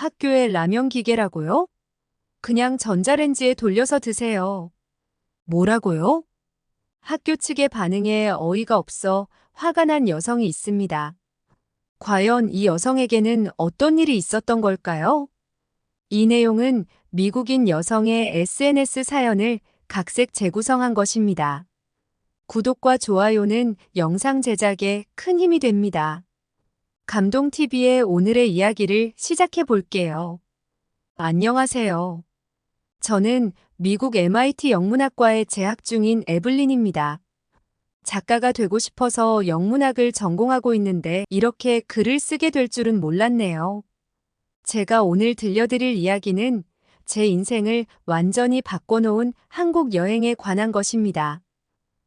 학교에 라면 기계라고요? 그냥 전자레인지에 돌려서 드세요. 뭐라고요? 학교 측의 반응에 어이가 없어 화가 난 여성이 있습니다. 과연 이 여성에게는 어떤 일이 있었던 걸까요? 이 내용은 미국인 여성의 SNS 사연을 각색 재구성한 것입니다. 구독과 좋아요는 영상 제작에 큰 힘이 됩니다. 감동TV의 오늘의 이야기를 시작해 볼게요. 안녕하세요. 저는 미국 MIT 영문학과에 재학 중인 에블린입니다. 작가가 되고 싶어서 영문학을 전공하고 있는데 이렇게 글을 쓰게 될 줄은 몰랐네요. 제가 오늘 들려드릴 이야기는 제 인생을 완전히 바꿔놓은 한국 여행에 관한 것입니다.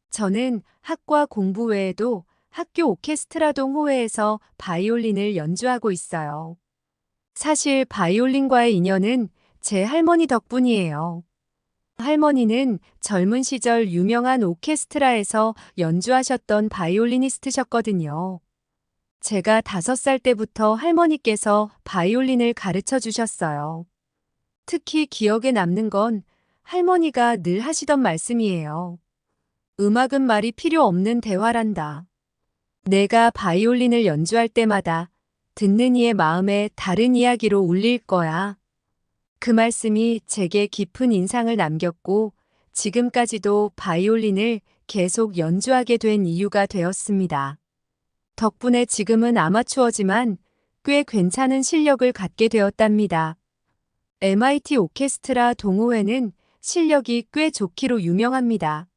저는 학과 공부 외에도 학교 오케스트라 동호회에서 바이올린을 연주하고 있어요. 사실 바이올린과의 인연은 제 할머니 덕분이에요. 할머니는 젊은 시절 유명한 오케스트라에서 연주하셨던 바이올리니스트셨거든요. 제가 5살 때부터 할머니께서 바이올린을 가르쳐 주셨어요. 특히 기억에 남는 건 할머니가 늘 하시던 말씀이에요. 음악은 말이 필요 없는 대화란다. 내가 바이올린을 연주할 때마다 듣는 이의 마음에 다른 이야기로 울릴 거야. 그 말씀이 제게 깊은 인상을 남겼고 지금까지도 바이올린을 계속 연주하게 된 이유가 되었습니다. 덕분에 지금은 아마추어지만 꽤 괜찮은 실력을 갖게 되었답니다. MIT 오케스트라 동호회는 실력이 꽤 좋기로 유명합니다.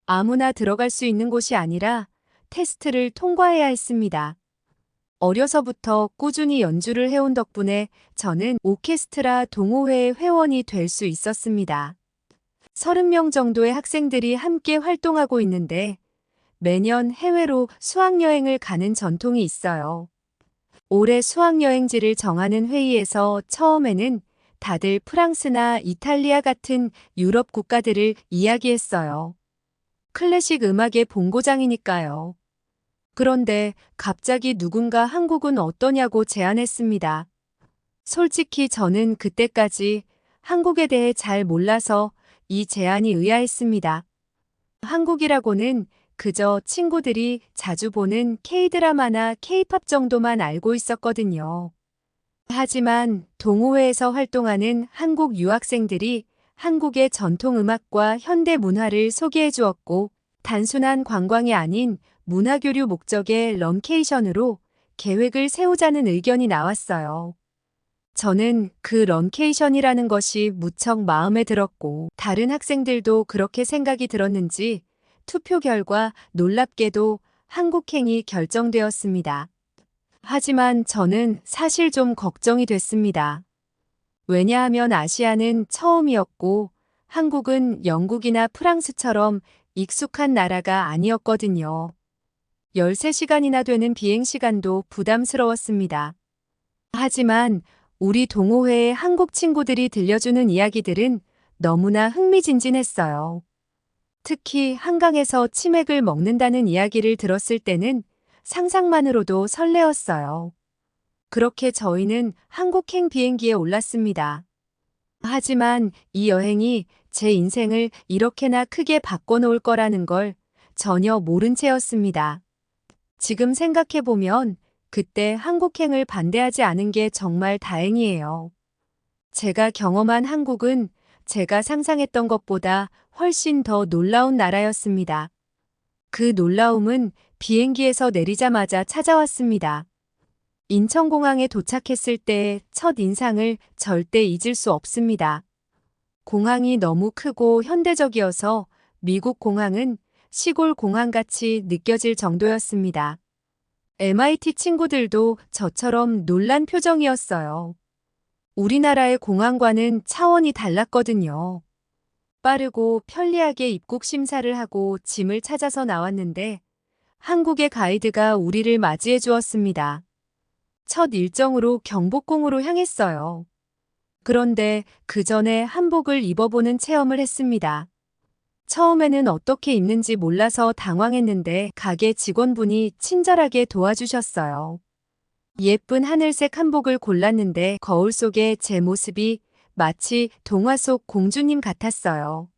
아무나 들어갈 수 있는 곳이 아니라 테스트를 통과해야 했습니다. 어려서부터 꾸준히 연주를 해온 덕분에 저는 오케스트라 동호회의 회원이 될 수 있었습니다. 30명 정도의 학생들이 함께 활동하고 있는데 매년 해외로 수학여행을 가는 전통이 있어요. 올해 수학여행지를 정하는 회의에서 처음에는 다들 프랑스나 이탈리아 같은 유럽 국가들을 이야기했어요. 클래식 음악의 본고장이니까요. 그런데 갑자기 누군가 한국은 어떠냐고 제안했습니다. 솔직히 저는 그때까지 한국에 대해 잘 몰라서 이 제안이 의아했습니다. 한국이라고는 그저 친구들이 자주 보는 K-드라마나 K-팝 정도만 알고 있었거든요. 하지만 동호회에서 활동하는 한국 유학생들이 한국의 전통 음악과 현대 문화를 소개해 주었고 단순한 관광이 아닌 문화교류 목적의 런케이션으로 계획을 세우자는 의견이 나왔어요. 저는 그 런케이션이라는 것이 무척 마음에 들었고 다른 학생들도 그렇게 생각이 들었는지 투표 결과 놀랍게도 한국행이 결정되었습니다. 하지만 저는 사실 좀 걱정이 됐습니다. 왜냐하면 아시아는 처음이었고 한국은 영국이나 프랑스처럼 익숙한 나라가 아니었거든요. 13시간이나 되는 비행시간도 부담스러웠습니다. 하지만 우리 동호회의 한국 친구들이 들려주는 이야기들은 너무나 흥미진진했어요. 특히 한강에서 치맥을 먹는다는 이야기를 들었을 때는 상상만으로도 설레었어요. 그렇게 저희는 한국행 비행기에 올랐습니다. 하지만 이 여행이 제 인생을 이렇게나 크게 바꿔놓을 거라는 걸 전혀 모른 채였습니다. 지금 생각해보면 그때 한국행을 반대하지 않은 게 정말 다행이에요. 제가 경험한 한국은 제가 상상했던 것보다 훨씬 더 놀라운 나라였습니다. 그 놀라움은 비행기에서 내리자마자 찾아왔습니다. 인천공항에 도착했을 때의 첫 인상을 절대 잊을 수 없습니다. 공항이 너무 크고 현대적이어서 미국 공항은 시골 공항같이 느껴질 정도였습니다. MIT 친구들도 저처럼 놀란 표정이었어요. 우리나라의 공항과는 차원이 달랐거든요. 빠르고 편리하게 입국 심사를 하고 짐을 찾아서 나왔는데 한국의 가이드가 우리를 맞이해 주었습니다. 첫 일정으로 경복궁으로 향했어요. 그런데 그 전에 한복을 입어보는 체험을 했습니다. 처음에는 어떻게 입는지 몰라서 당황했는데 가게 직원분이 친절하게 도와주셨어요. 예쁜 하늘색 한복을 골랐는데 거울 속에 제 모습이 마치 동화 속 공주님 같았어요.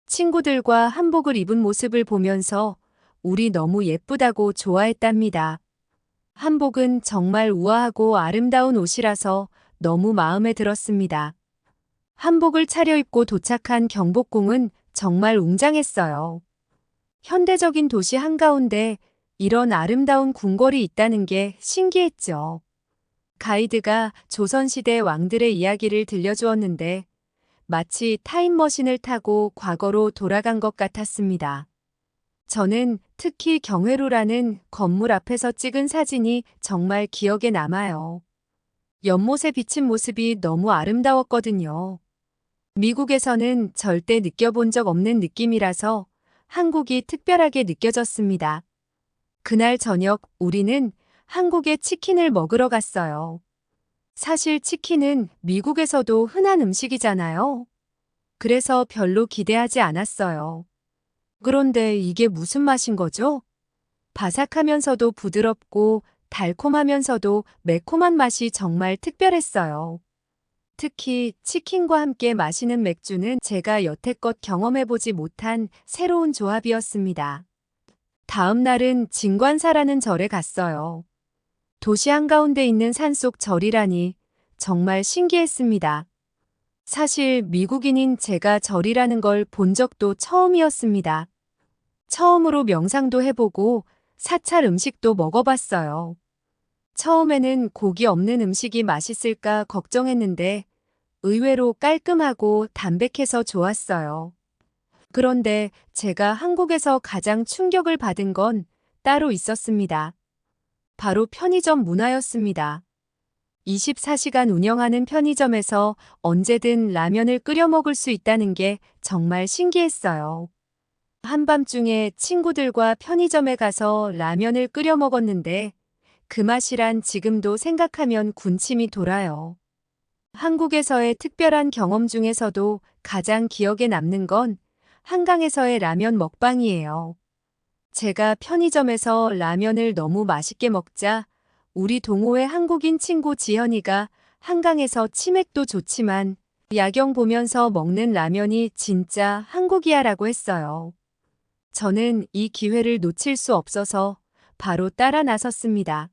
친구들과 한복을 입은 모습을 보면서 우리 너무 예쁘다고 좋아했답니다. 한복은 정말 우아하고 아름다운 옷이라서 너무 마음에 들었습니다. 한복을 차려입고 도착한 경복궁은 정말 웅장했어요. 현대적인 도시 한가운데 이런 아름다운 궁궐이 있다는 게 신기했죠. 가이드가 조선시대 왕들의 이야기를 들려주었는데 마치 타임머신을 타고 과거로 돌아간 것 같았습니다. 저는 특히 경회로라는 건물 앞에서 찍은 사진이 정말 기억에 남아요. 연못에 비친 모습이 너무 아름다웠거든요. 미국에서는 절대 느껴본 적 없는 느낌이라서 한국이 특별하게 느껴졌습니다. 그날 저녁 우리는 한국에 치킨을 먹으러 갔어요. 사실 치킨은 미국에서도 흔한 음식이잖아요. 그래서 별로 기대하지 않았어요. 그런데 이게 무슨 맛인 거죠? 바삭하면서도 부드럽고 달콤하면서도 매콤한 맛이 정말 특별했어요. 특히 치킨과 함께 마시는 맥주는 제가 여태껏 경험해보지 못한 새로운 조합이었습니다. 다음 날은 진관사라는 절에 갔어요. 도시 한가운데 있는 산속 절이라니 정말 신기했습니다. 사실 미국인인 제가 절이라는 걸 본 적도 처음이었습니다. 처음으로 명상도 해보고 사찰 음식도 먹어봤어요. 처음에는 고기 없는 음식이 맛있을까 걱정했는데 의외로 깔끔하고 담백해서 좋았어요. 그런데 제가 한국에서 가장 충격을 받은 건 따로 있었습니다. 바로 편의점 문화였습니다. 24시간 운영하는 편의점에서 언제든 라면을 끓여 먹을 수 있다는 게 정말 신기했어요. 한밤중에 친구들과 편의점에 가서 라면을 끓여 먹었는데 그 맛이란 지금도 생각하면 군침이 돌아요. 한국에서의 특별한 경험 중에서도 가장 기억에 남는 건 한강에서의 라면 먹방이에요. 제가 편의점에서 라면을 너무 맛있게 먹자 우리 동호회 한국인 친구 지현이가 한강에서 치맥도 좋지만 야경 보면서 먹는 라면이 진짜 한국이야라고 했어요. 저는 이 기회를 놓칠 수 없어서 바로 따라 나섰습니다.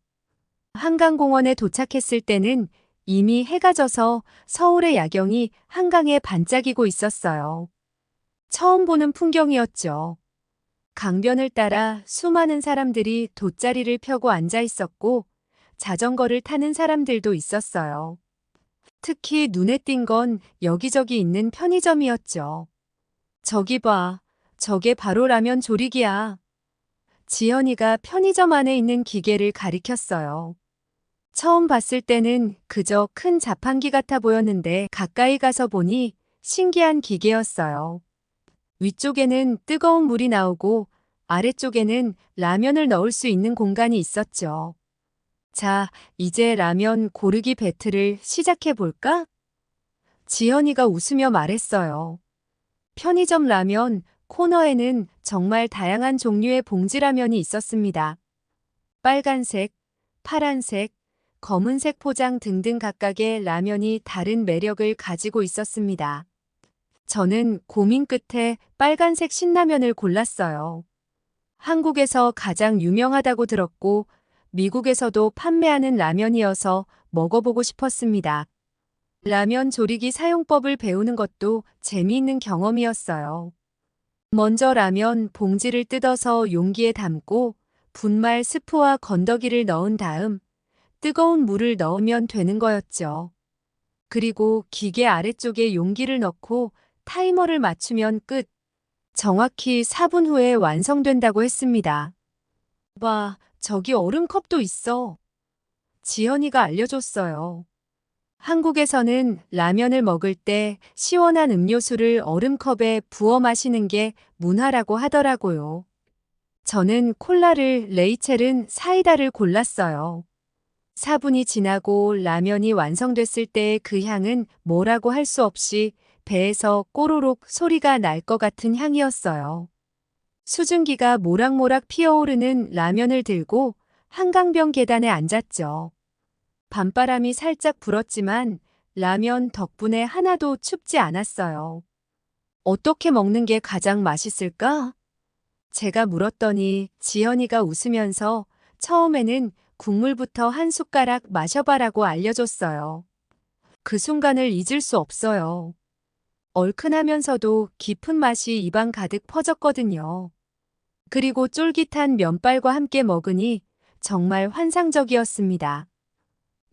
한강공원에 도착했을 때는 이미 해가 져서 서울의 야경이 한강에 반짝이고 있었어요. 처음 보는 풍경이었죠. 강변을 따라 수많은 사람들이 돗자리를 펴고 앉아 있었고 자전거를 타는 사람들도 있었어요. 특히 눈에 띈 건 여기저기 있는 편의점이었죠. 저기 봐. 저게 바로 라면 조리기야. 지연이가 편의점 안에 있는 기계를 가리켰어요. 처음 봤을 때는 그저 큰 자판기 같아 보였는데 가까이 가서 보니 신기한 기계였어요. 위쪽에는 뜨거운 물이 나오고 아래쪽에는 라면을 넣을 수 있는 공간이 있었죠. 자, 이제 라면 고르기 배틀을 시작해 볼까? 지연이가 웃으며 말했어요. 편의점 라면 코너에는 정말 다양한 종류의 봉지라면이 있었습니다. 빨간색, 파란색, 검은색 포장 등등 각각의 라면이 다른 매력을 가지고 있었습니다. 저는 고민 끝에 빨간색 신라면을 골랐어요. 한국에서 가장 유명하다고 들었고 미국에서도 판매하는 라면이어서 먹어보고 싶었습니다. 라면 조리기 사용법을 배우는 것도 재미있는 경험이었어요. 먼저 라면 봉지를 뜯어서 용기에 담고 분말 스프와 건더기를 넣은 다음 뜨거운 물을 넣으면 되는 거였죠. 그리고 기계 아래쪽에 용기를 넣고 타이머를 맞추면 끝. 정확히 4분 후에 완성된다고 했습니다. 와, 저기 얼음컵도 있어. 지연이가 알려줬어요. 한국에서는 라면을 먹을 때 시원한 음료수를 얼음컵에 부어 마시는 게 문화라고 하더라고요. 저는 콜라를, 레이첼은 사이다를 골랐어요. 4분이 지나고 라면이 완성됐을 때의 그 향은 뭐라고 할 수 없이 배에서 꼬르륵 소리가 날 것 같은 향이었어요. 수증기가 모락모락 피어오르는 라면을 들고 한강변 계단에 앉았죠. 밤바람이 살짝 불었지만 라면 덕분에 하나도 춥지 않았어요. 어떻게 먹는 게 가장 맛있을까? 제가 물었더니 지연이가 웃으면서 처음에는 국물부터 한 숟가락 마셔봐라고 알려줬어요. 그 순간을 잊을 수 없어요. 얼큰하면서도 깊은 맛이 입안 가득 퍼졌거든요. 그리고 쫄깃한 면발과 함께 먹으니 정말 환상적이었습니다.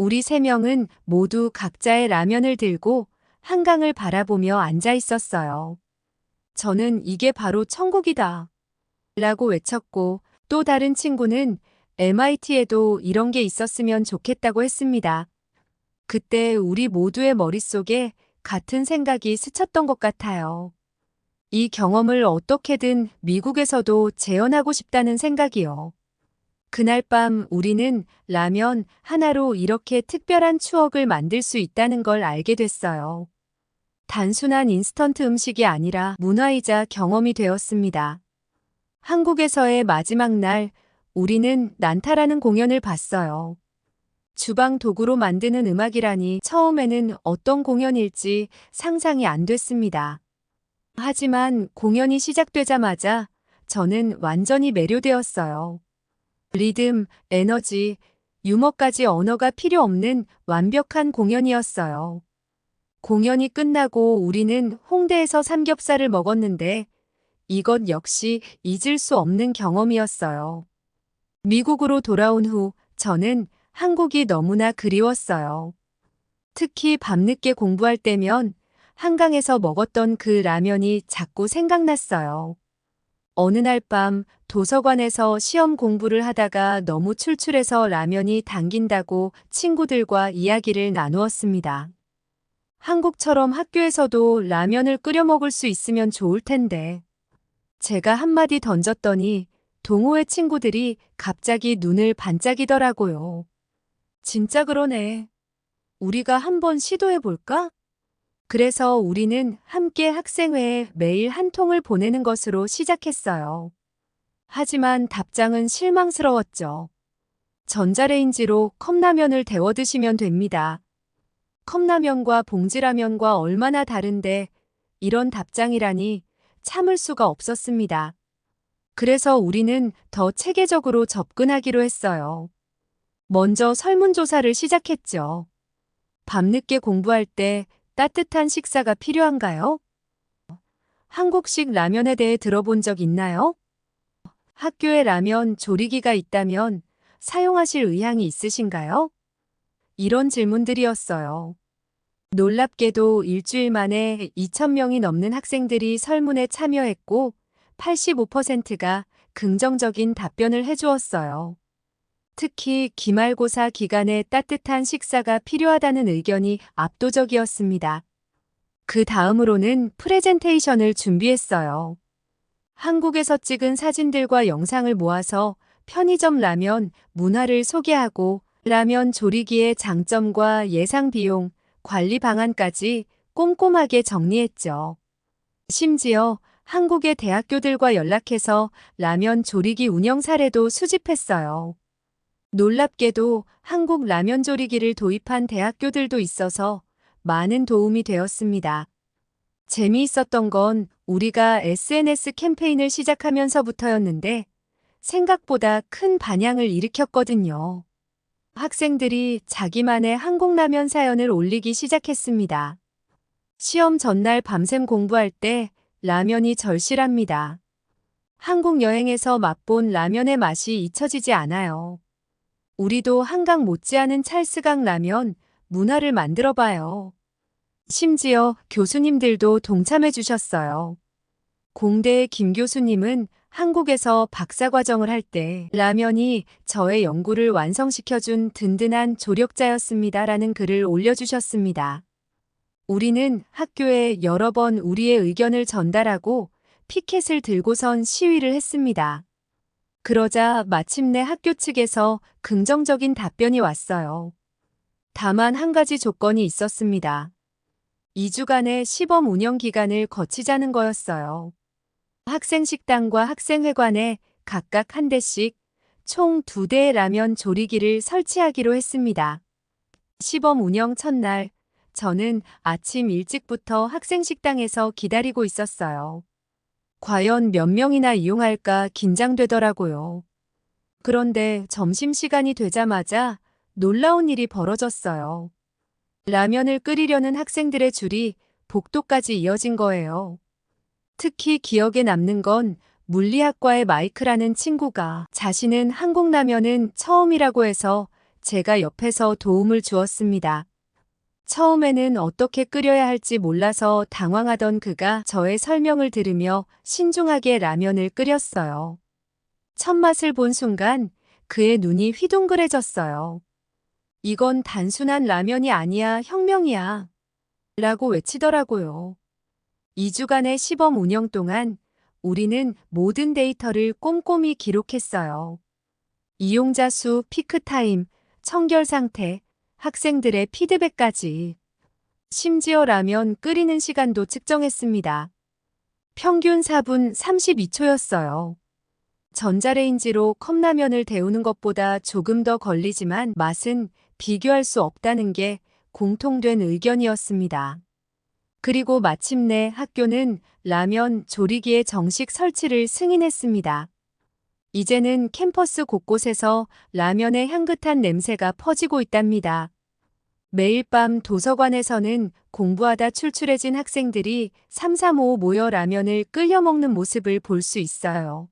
우리 세 명은 모두 각자의 라면을 들고 한강을 바라보며 앉아 있었어요. 저는 이게 바로 천국이다 라고 외쳤고 또 다른 친구는 MIT에도 이런 게 있었으면 좋겠다고 했습니다. 그때 우리 모두의 머릿속에 같은 생각이 스쳤던 것 같아요. 이 경험을 어떻게든 미국에서도 재현하고 싶다는 생각이요. 그날 밤 우리는 라면 하나로 이렇게 특별한 추억을 만들 수 있다는 걸 알게 됐어요. 단순한 인스턴트 음식이 아니라 문화이자 경험이 되었습니다. 한국에서의 마지막 날, 우리는 난타라는 공연을 봤어요. 주방 도구로 만드는 음악이라니 처음에는 어떤 공연일지 상상이 안 됐습니다. 하지만 공연이 시작되자마자 저는 완전히 매료되었어요. 리듬, 에너지, 유머까지 언어가 필요 없는 완벽한 공연이었어요. 공연이 끝나고 우리는 홍대에서 삼겹살을 먹었는데 이것 역시 잊을 수 없는 경험이었어요. 미국으로 돌아온 후 저는 한국이 너무나 그리웠어요. 특히 밤늦게 공부할 때면 한강에서 먹었던 그 라면이 자꾸 생각났어요. 어느 날 밤 도서관에서 시험 공부를 하다가 너무 출출해서 라면이 당긴다고 친구들과 이야기를 나누었습니다. 한국처럼 학교에서도 라면을 끓여 먹을 수 있으면 좋을 텐데. 제가 한마디 던졌더니 동호회 친구들이 갑자기 눈을 반짝이더라고요. 진짜 그러네. 우리가 한번 시도해 볼까? 그래서 우리는 함께 학생회에 매일 한 통을 보내는 것으로 시작했어요. 하지만 답장은 실망스러웠죠. 전자레인지로 컵라면을 데워 드시면 됩니다. 컵라면과 봉지라면과 얼마나 다른데 이런 답장이라니 참을 수가 없었습니다. 그래서 우리는 더 체계적으로 접근하기로 했어요. 먼저 설문조사를 시작했죠. 밤늦게 공부할 때 따뜻한 식사가 필요한가요? 한국식 라면에 대해 들어본 적 있나요? 학교에 라면 조리기가 있다면 사용하실 의향이 있으신가요? 이런 질문들이었어요. 놀랍게도 일주일 만에 2,000명이 넘는 학생들이 설문에 참여했고 85%가 긍정적인 답변을 해주었어요. 특히 기말고사 기간에 따뜻한 식사가 필요하다는 의견이 압도적이었습니다. 그 다음으로는 프레젠테이션을 준비했어요. 한국에서 찍은 사진들과 영상을 모아서 편의점 라면 문화를 소개하고 라면 조리기의 장점과 예상 비용, 관리 방안까지 꼼꼼하게 정리했죠. 심지어 한국의 대학교들과 연락해서 라면 조리기 운영 사례도 수집했어요. 놀랍게도 한국 라면 조리기를 도입한 대학교들도 있어서 많은 도움이 되었습니다. 재미있었던 건 우리가 SNS 캠페인을 시작하면서부터였는데 생각보다 큰 반향을 일으켰거든요. 학생들이 자기만의 한국 라면 사연을 올리기 시작했습니다. 시험 전날 밤샘 공부할 때 라면이 절실합니다. 한국 여행에서 맛본 라면의 맛이 잊혀지지 않아요. 우리도 한강 못지않은 찰스강 라면 문화를 만들어 봐요. 심지어 교수님들도 동참해 주셨어요. 공대의 김 교수님은 한국에서 박사과정을 할 때 라면이 저의 연구를 완성시켜준 든든한 조력자였습니다라는 글을 올려주셨습니다. 우리는 학교에 여러 번 우리의 의견을 전달하고 피켓을 들고선 시위를 했습니다. 그러자 마침내 학교 측에서 긍정적인 답변이 왔어요. 다만 한 가지 조건이 있었습니다. 2주간의 시범 운영 기간을 거치자는 거였어요. 학생식당과 학생회관에 각각 한 대씩 총 2대의 라면 조리기를 설치하기로 했습니다. 시범 운영 첫날, 저는 아침 일찍부터 학생 식당에서 기다리고 있었어요. 과연 몇 명이나 이용할까 긴장되더라고요. 그런데 점심시간이 되자마자 놀라운 일이 벌어졌어요. 라면을 끓이려는 학생들의 줄이 복도까지 이어진 거예요. 특히 기억에 남는 건 물리학과의 마이크라는 친구가 자신은 한국 라면은 처음이라고 해서 제가 옆에서 도움을 주었습니다. 처음에는 어떻게 끓여야 할지 몰라서 당황하던 그가 저의 설명을 들으며 신중하게 라면을 끓였어요. 첫 맛을 본 순간 그의 눈이 휘둥그레졌어요. 이건 단순한 라면이 아니야, 혁명이야. 라고 외치더라고요. 2주간의 시범 운영 동안 우리는 모든 데이터를 꼼꼼히 기록했어요. 이용자 수, 피크타임, 청결 상태, 학생들의 피드백까지. 심지어 라면 끓이는 시간도 측정했습니다. 평균 4분 32초였어요. 전자레인지로 컵라면을 데우는 것보다 조금 더 걸리지만 맛은 비교할 수 없다는 게 공통된 의견이었습니다. 그리고 마침내 학교는 라면 조리기의 정식 설치를 승인했습니다. 이제는 캠퍼스 곳곳에서 라면의 향긋한 냄새가 퍼지고 있답니다. 매일 밤 도서관에서는 공부하다 출출해진 학생들이 335 모여 라면을 끓여 먹는 모습을 볼 수 있어요.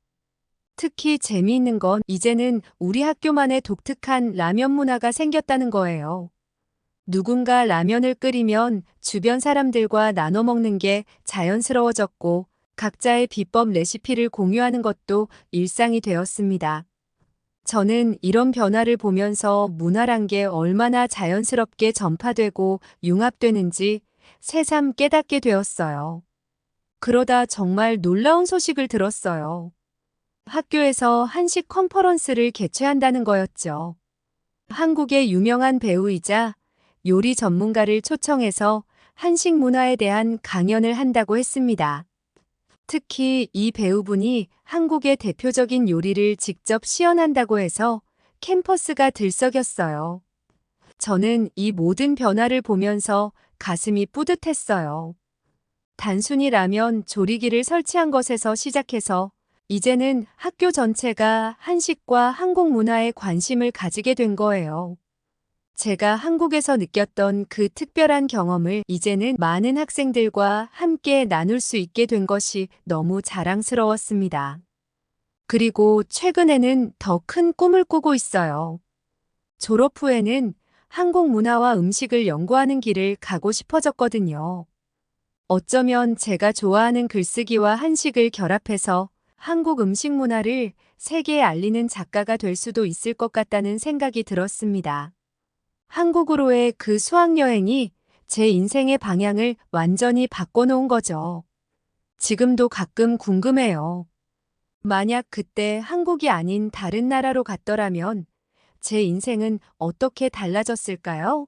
특히 재미있는 건 이제는 우리 학교만의 독특한 라면 문화가 생겼다는 거예요. 누군가 라면을 끓이면 주변 사람들과 나눠 먹는 게 자연스러워졌고 각자의 비법 레시피를 공유하는 것도 일상이 되었습니다. 저는 이런 변화를 보면서 문화란 게 얼마나 자연스럽게 전파되고 융합되는지 새삼 깨닫게 되었어요. 그러다 정말 놀라운 소식을 들었어요. 학교에서 한식 컨퍼런스를 개최한다는 거였죠. 한국의 유명한 배우이자 요리 전문가를 초청해서 한식 문화에 대한 강연을 한다고 했습니다. 특히 이 배우분이 한국의 대표적인 요리를 직접 시연한다고 해서 캠퍼스가 들썩였어요. 저는 이 모든 변화를 보면서 가슴이 뿌듯했어요. 단순히 라면 조리기를 설치한 것에서 시작해서 이제는 학교 전체가 한식과 한국 문화에 관심을 가지게 된 거예요. 제가 한국에서 느꼈던 그 특별한 경험을 이제는 많은 학생들과 함께 나눌 수 있게 된 것이 너무 자랑스러웠습니다. 그리고 최근에는 더 큰 꿈을 꾸고 있어요. 졸업 후에는 한국 문화와 음식을 연구하는 길을 가고 싶어졌거든요. 어쩌면 제가 좋아하는 글쓰기와 한식을 결합해서 한국 음식 문화를 세계에 알리는 작가가 될 수도 있을 것 같다는 생각이 들었습니다. 한국으로의 그 수학여행이 제 인생의 방향을 완전히 바꿔놓은 거죠. 지금도 가끔 궁금해요. 만약 그때 한국이 아닌 다른 나라로 갔더라면 제 인생은 어떻게 달라졌을까요?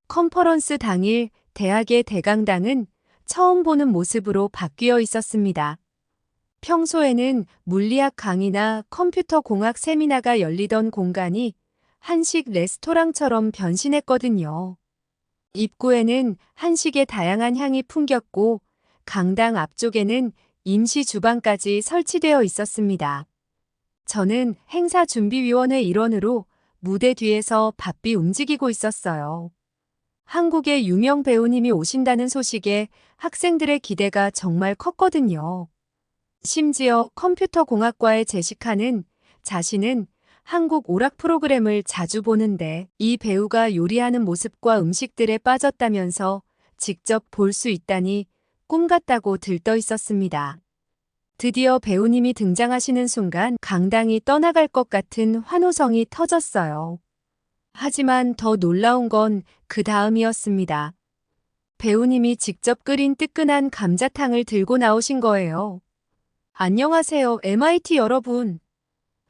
컨퍼런스 당일 대학의 대강당은 처음 보는 모습으로 바뀌어 있었습니다. 평소에는 물리학 강의나 컴퓨터 공학 세미나가 열리던 공간이 한식 레스토랑처럼 변신했거든요. 입구에는 한식의 다양한 향이 풍겼고 강당 앞쪽에는 임시 주방까지 설치되어 있었습니다. 저는 행사준비위원회 일원으로 무대 뒤에서 바삐 움직이고 있었어요. 한국의 유명 배우님이 오신다는 소식에 학생들의 기대가 정말 컸거든요. 심지어 컴퓨터 공학과에 재직하는 자신은 한국 오락 프로그램을 자주 보는데 이 배우가 요리하는 모습과 음식들에 빠졌다면서 직접 볼 수 있다니 꿈 같다고 들떠 있었습니다. 드디어 배우님이 등장하시는 순간 강당이 떠나갈 것 같은 환호성이 터졌어요. 하지만 더 놀라운 건 그 다음이었습니다. 배우님이 직접 끓인 뜨끈한 감자탕을 들고 나오신 거예요. 안녕하세요, MIT 여러분.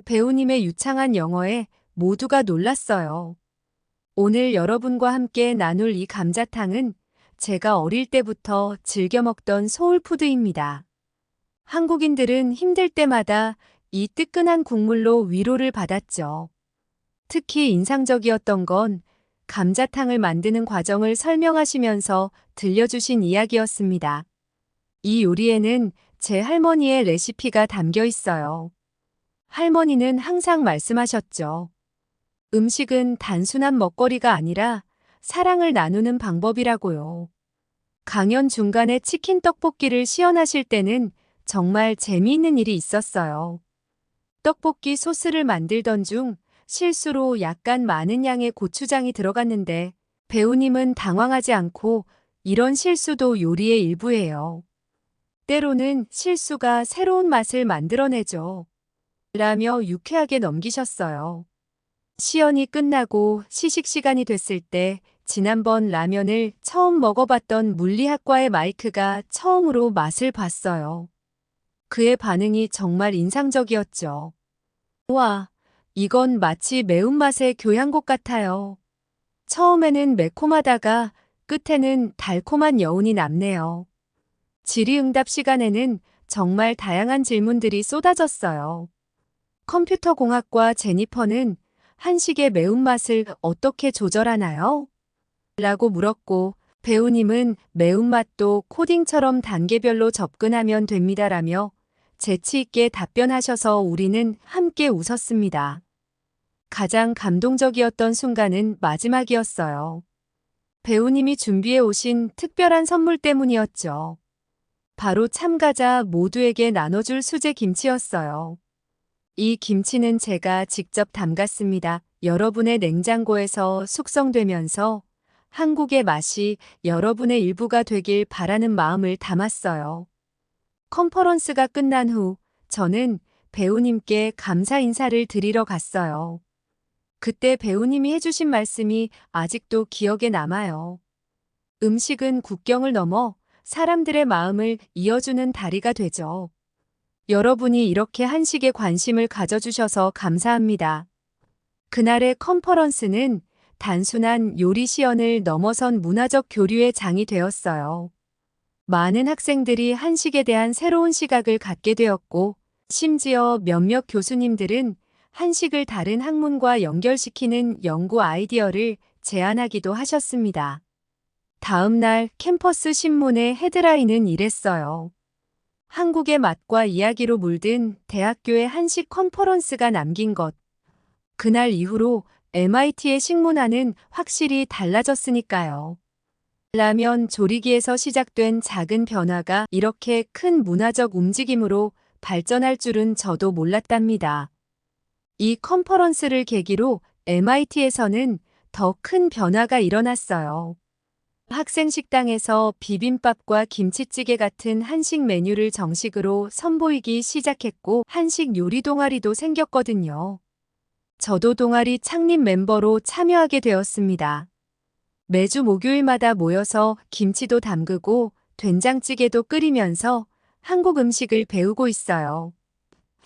배우님의 유창한 영어에 모두가 놀랐어요. 오늘 여러분과 함께 나눌 이 감자탕은 제가 어릴 때부터 즐겨 먹던 소울푸드입니다. 한국인들은 힘들 때마다 이 뜨끈한 국물로 위로를 받았죠. 특히 인상적이었던 건 감자탕을 만드는 과정을 설명하시면서 들려주신 이야기였습니다. 이 요리에는 제 할머니의 레시피가 담겨 있어요. 할머니는 항상 말씀하셨죠. 음식은 단순한 먹거리가 아니라 사랑을 나누는 방법이라고요. 강연 중간에 치킨 떡볶이를 시연하실 때는 정말 재미있는 일이 있었어요. 떡볶이 소스를 만들던 중 실수로 약간 많은 양의 고추장이 들어갔는데 배우님은 당황하지 않고 이런 실수도 요리의 일부예요. 때로는 실수가 새로운 맛을 만들어내죠. 라며 유쾌하게 넘기셨어요. 시연이 끝나고 시식 시간이 됐을 때 지난번 라면을 처음 먹어봤던 물리학과의 마이크가 처음으로 맛을 봤어요. 그의 반응이 정말 인상적이었죠. 와, 이건 마치 매운맛의 교향곡 같아요. 처음에는 매콤하다가 끝에는 달콤한 여운이 남네요. 질의응답 시간에는 정말 다양한 질문들이 쏟아졌어요. 컴퓨터 공학과 제니퍼는 한식의 매운맛을 어떻게 조절하나요? 라고 물었고, 배우님은 매운맛도 코딩처럼 단계별로 접근하면 됩니다라며 재치있게 답변하셔서 우리는 함께 웃었습니다. 가장 감동적이었던 순간은 마지막이었어요. 배우님이 준비해 오신 특별한 선물 때문이었죠. 바로 참가자 모두에게 나눠줄 수제 김치였어요. 이 김치는 제가 직접 담갔습니다. 여러분의 냉장고에서 숙성되면서 한국의 맛이 여러분의 일부가 되길 바라는 마음을 담았어요. 컨퍼런스가 끝난 후 저는 배우님께 감사 인사를 드리러 갔어요. 그때 배우님이 해주신 말씀이 아직도 기억에 남아요. 음식은 국경을 넘어 사람들의 마음을 이어주는 다리가 되죠. 여러분이 이렇게 한식에 관심을 가져주셔서 감사합니다. 그날의 컨퍼런스는 단순한 요리 시연을 넘어선 문화적 교류의 장이 되었어요. 많은 학생들이 한식에 대한 새로운 시각을 갖게 되었고, 심지어 몇몇 교수님들은 한식을 다른 학문과 연결시키는 연구 아이디어를 제안하기도 하셨습니다. 다음 날 캠퍼스 신문의 헤드라인은 이랬어요. 한국의 맛과 이야기로 물든 대학교의 한식 컨퍼런스가 남긴 것. 그날 이후로 MIT의 식문화는 확실히 달라졌으니까요. 라면 조리기에서 시작된 작은 변화가 이렇게 큰 문화적 움직임으로 발전할 줄은 저도 몰랐답니다. 이 컨퍼런스를 계기로 MIT에서는 더 큰 변화가 일어났어요. 학생 식당에서 비빔밥과 김치찌개 같은 한식 메뉴를 정식으로 선보이기 시작했고 한식 요리 동아리도 생겼거든요. 저도 동아리 창립 멤버로 참여하게 되었습니다. 매주 목요일마다 모여서 김치도 담그고 된장찌개도 끓이면서 한국 음식을 배우고 있어요.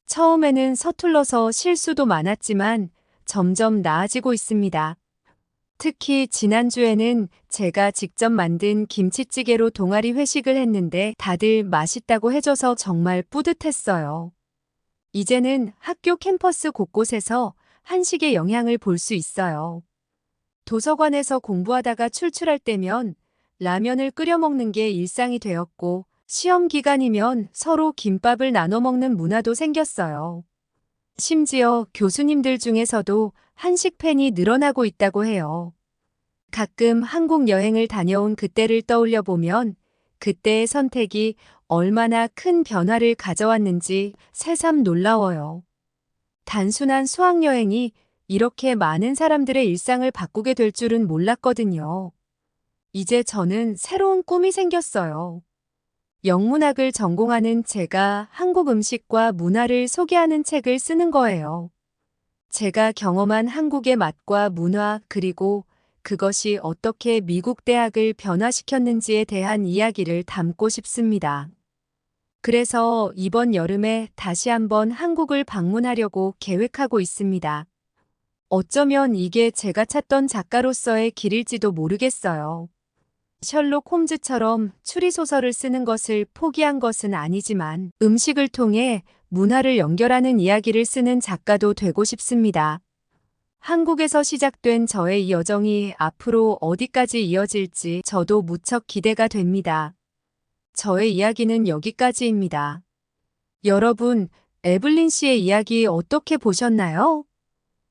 처음에는 서툴러서 실수도 많았지만 점점 나아지고 있습니다. 특히 지난주에는 제가 직접 만든 김치찌개로 동아리 회식을 했는데 다들 맛있다고 해줘서 정말 뿌듯했어요. 이제는 학교 캠퍼스 곳곳에서 한식의 영향을 볼 수 있어요. 도서관에서 공부하다가 출출할 때면 라면을 끓여 먹는 게 일상이 되었고 시험 기간이면 서로 김밥을 나눠 먹는 문화도 생겼어요. 심지어 교수님들 중에서도 한식 팬이 늘어나고 있다고 해요. 가끔 한국 여행을 다녀온 그때를 떠올려 보면 그때의 선택이 얼마나 큰 변화를 가져왔는지 새삼 놀라워요. 단순한 수학여행이 이렇게 많은 사람들의 일상을 바꾸게 될 줄은 몰랐거든요. 이제 저는 새로운 꿈이 생겼어요. 영문학을 전공하는 제가 한국 음식과 문화를 소개하는 책을 쓰는 거예요. 제가 경험한 한국의 맛과 문화 그리고 그것이 어떻게 미국 대학을 변화시켰는지에 대한 이야기를 담고 싶습니다. 그래서 이번 여름에 다시 한번 한국을 방문하려고 계획하고 있습니다. 어쩌면 이게 제가 찾던 작가로서의 길일지도 모르겠어요. 셜록 홈즈처럼 추리소설을 쓰는 것을 포기한 것은 아니지만 음식을 통해 문화를 연결하는 이야기를 쓰는 작가도 되고 싶습니다. 한국에서 시작된 저의 이 여정이 앞으로 어디까지 이어질지 저도 무척 기대가 됩니다. 저의 이야기는 여기까지입니다. 여러분, 에블린 씨의 이야기 어떻게 보셨나요?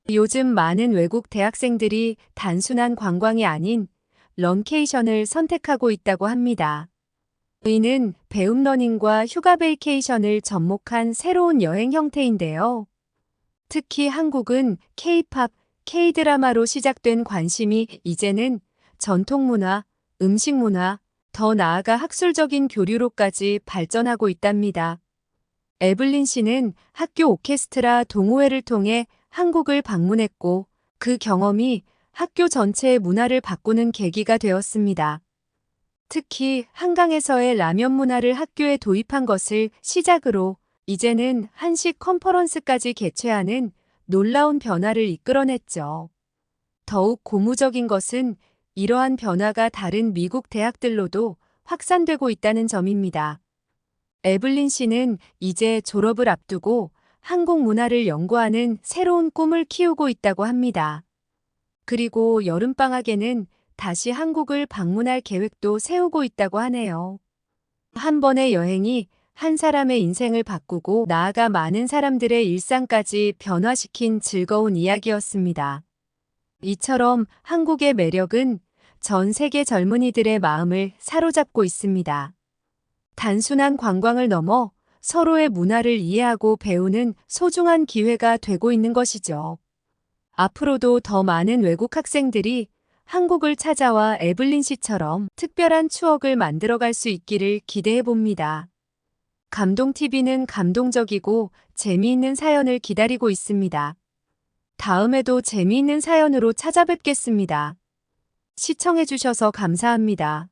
요즘 많은 외국 대학생들이 단순한 관광이 아닌 런케이션을 선택하고 있다고 합니다. 이는 배움 러닝과 휴가 베이케이션을 접목한 새로운 여행 형태인데요. 특히 한국은 K-팝, K-드라마로 시작된 관심이 이제는 전통문화, 음식문화, 더 나아가 학술적인 교류로까지 발전하고 있답니다. 에블린 씨는 학교 오케스트라 동호회를 통해 한국을 방문했고 그 경험이 학교 전체의 문화를 바꾸는 계기가 되었습니다. 특히 한강에서의 라면 문화를 학교에 도입한 것을 시작으로 이제는 한식 컨퍼런스까지 개최하는 놀라운 변화를 이끌어냈죠. 더욱 고무적인 것은 이러한 변화가 다른 미국 대학들로도 확산되고 있다는 점입니다. 에블린 씨는 이제 졸업을 앞두고 한국 문화를 연구하는 새로운 꿈을 키우고 있다고 합니다. 그리고 여름방학에는 다시 한국을 방문할 계획도 세우고 있다고 하네요. 한 번의 여행이 한 사람의 인생을 바꾸고 나아가 많은 사람들의 일상까지 변화시킨 즐거운 이야기였습니다. 이처럼 한국의 매력은 전 세계 젊은이들의 마음을 사로잡고 있습니다. 단순한 관광을 넘어 서로의 문화를 이해하고 배우는 소중한 기회가 되고 있는 것이죠. 앞으로도 더 많은 외국 학생들이 한국을 찾아와 에블린 씨처럼 특별한 추억을 만들어갈 수 있기를 기대해 봅니다. 감동TV는 감동적이고 재미있는 사연을 기다리고 있습니다. 다음에도 재미있는 사연으로 찾아뵙겠습니다. 시청해주셔서 감사합니다.